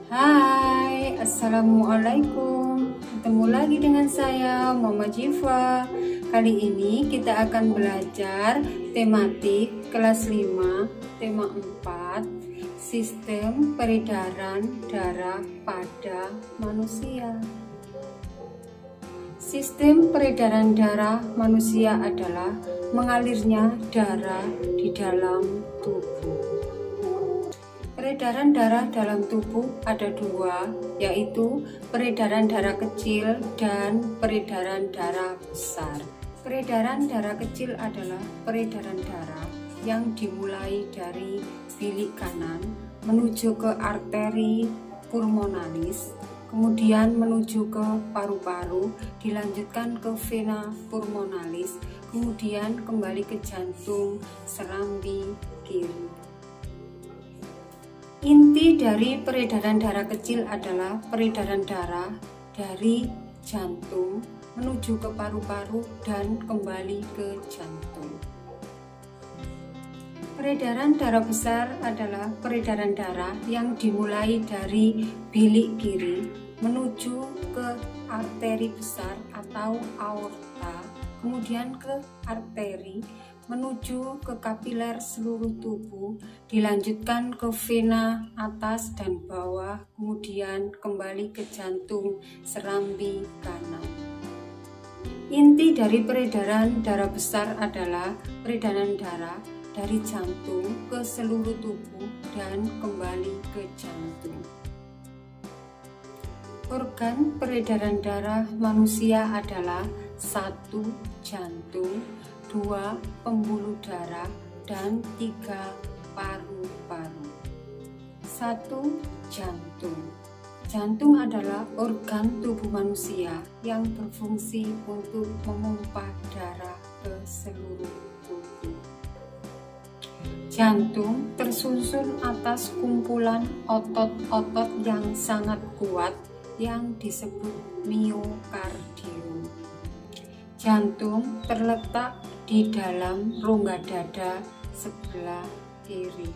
Hai, Assalamualaikum. Ketemu lagi dengan saya, Mama Jiva. Kali ini kita akan belajar tematik kelas 5, tema 4, sistem peredaran darah pada manusia. Sistem peredaran darah manusia adalah mengalirnya darah di dalam tubuh. Peredaran darah dalam tubuh ada dua, yaitu peredaran darah kecil dan peredaran darah besar. Peredaran darah kecil adalah peredaran darah yang dimulai dari bilik kanan menuju ke arteri pulmonalis, kemudian menuju ke paru-paru, dilanjutkan ke vena pulmonalis, kemudian kembali ke jantung serambi kiri. Inti dari peredaran darah kecil adalah peredaran darah dari jantung menuju ke paru-paru dan kembali ke jantung. Peredaran darah besar adalah peredaran darah yang dimulai dari bilik kiri menuju ke arteri besar atau aorta, kemudian ke arteri, menuju ke kapiler seluruh tubuh, dilanjutkan ke vena atas dan bawah, kemudian kembali ke jantung serambi kanan. Inti dari peredaran darah besar adalah peredaran darah dari jantung ke seluruh tubuh dan kembali ke jantung. Organ peredaran darah manusia adalah 1. Jantung, 2. Pembuluh darah, dan 3. Paru-paru. 1. Jantung. Jantung adalah organ tubuh manusia yang berfungsi untuk memompa darah ke seluruh tubuh. Jantung tersusun atas kumpulan otot-otot yang sangat kuat yang disebut miokardium. Jantung terletak di dalam rongga dada sebelah kiri.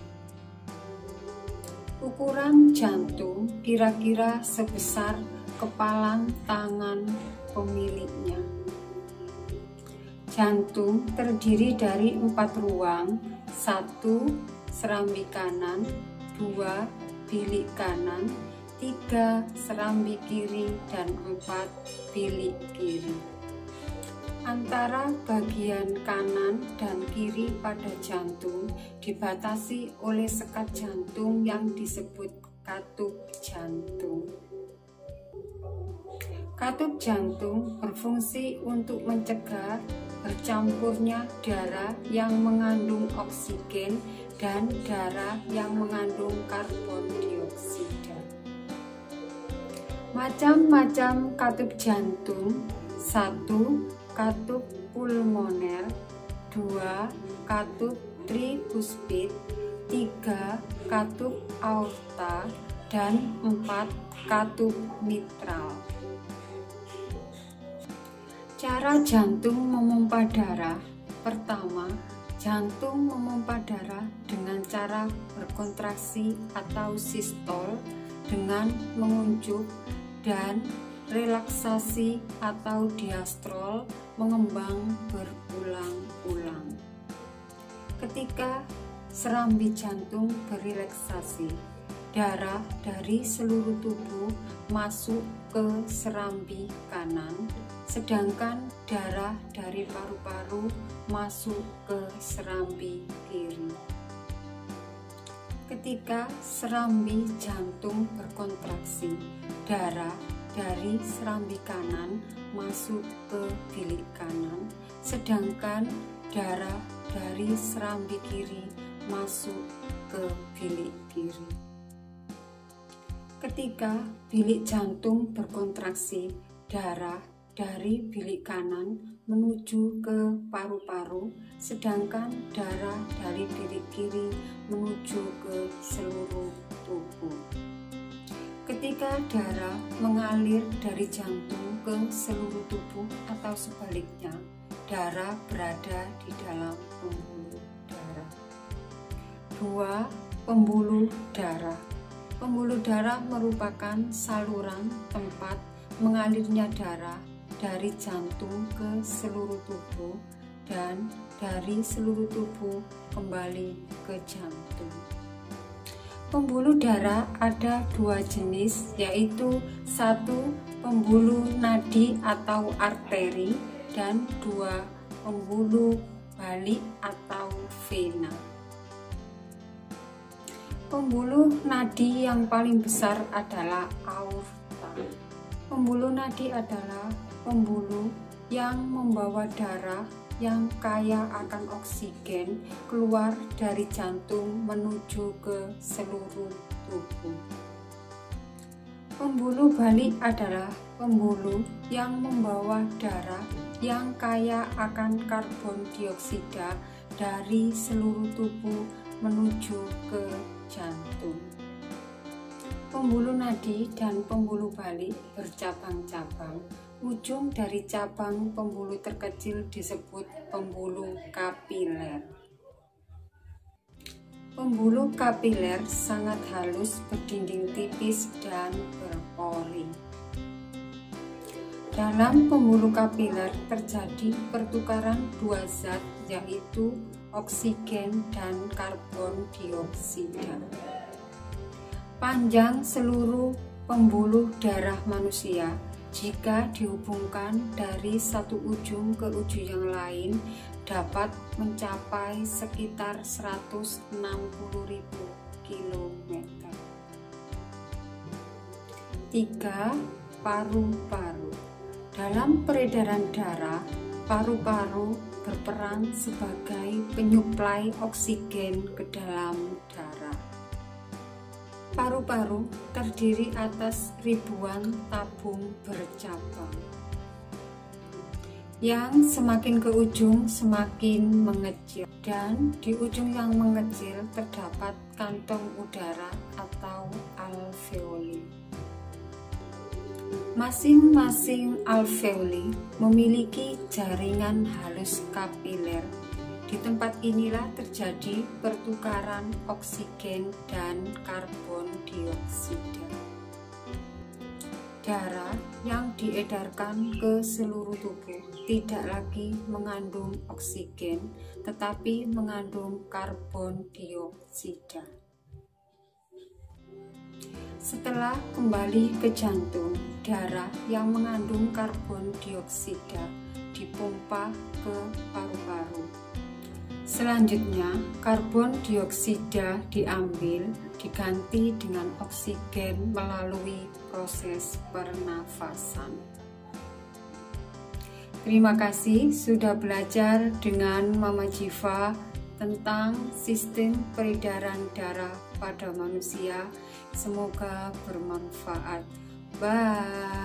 Ukuran jantung kira-kira sebesar kepalan tangan pemiliknya. Jantung terdiri dari 4 ruang, 1. Serambi kanan, 2. Bilik kanan, 3. Serambi kiri, dan 4. Bilik kiri. Antara bagian kanan dan kiri pada jantung dibatasi oleh sekat jantung yang disebut katup jantung. Katup jantung berfungsi untuk mencegah bercampurnya darah yang mengandung oksigen dan darah yang mengandung karbon dioksida. Macam-macam katup jantung: 1. Katup pulmoner, 2. Katup tricuspid, 3. Katup aorta, dan 4. Katup mitral. Cara jantung memompa darah. Pertama, jantung memompa darah dengan cara berkontraksi atau sistol dengan menguncup, dan relaksasi atau diastol mengembang berulang-ulang. Ketika serambi jantung berrelaksasi, darah dari seluruh tubuh masuk ke serambi kanan, sedangkan darah dari paru-paru masuk ke serambi kiri. Ketika serambi jantung berkontraksi, darah dari serambi kanan masuk ke bilik kanan, sedangkan darah dari serambi kiri masuk ke bilik kiri. Ketika bilik jantung berkontraksi, darah dari bilik kanan menuju ke paru-paru, sedangkan darah dari bilik kiri menuju ke seluruh tubuh. Ketika darah mengalir dari jantung ke seluruh tubuh atau sebaliknya, darah berada di dalam pembuluh darah. 2. Pembuluh darah. Pembuluh darah merupakan saluran tempat mengalirnya darah dari jantung ke seluruh tubuh dan dari seluruh tubuh kembali ke jantung. Pembuluh darah ada dua jenis, yaitu satu pembuluh nadi atau arteri dan dua pembuluh balik atau vena. Pembuluh nadi yang paling besar adalah aorta. Pembuluh nadi adalah pembuluh yang membawa darah yang kaya akan oksigen keluar dari jantung menuju ke seluruh tubuh. Pembuluh balik adalah pembuluh yang membawa darah yang kaya akan karbon dioksida dari seluruh tubuh menuju ke jantung. Pembuluh nadi dan pembuluh balik bercabang-cabang. Ujung dari cabang pembuluh terkecil disebut pembuluh kapiler. Pembuluh kapiler sangat halus, berdinding tipis, dan berpori. Dalam pembuluh kapiler terjadi pertukaran dua zat, yaitu oksigen dan karbon dioksida. Panjang seluruh pembuluh darah manusia jika dihubungkan dari satu ujung ke ujung yang lain dapat mencapai sekitar 160.000 km. 3. Paru-paru. Dalam peredaran darah, paru-paru berperan sebagai penyuplai oksigen ke dalam darah. Paru-paru terdiri atas ribuan tabung bercabang, yang semakin ke ujung semakin mengecil, dan di ujung yang mengecil terdapat kantong udara atau alveoli. Masing-masing alveoli memiliki jaringan halus kapiler. Di tempat inilah terjadi pertukaran oksigen dan karbon dioksida. Darah yang diedarkan ke seluruh tubuh tidak lagi mengandung oksigen, tetapi mengandung karbon dioksida. Setelah kembali ke jantung, darah yang mengandung karbon dioksida dipompa ke paru-paru. Selanjutnya, karbon dioksida diambil, diganti dengan oksigen melalui proses pernafasan. Terima kasih sudah belajar dengan Mama Jiva tentang sistem peredaran darah pada manusia. Semoga bermanfaat. Bye.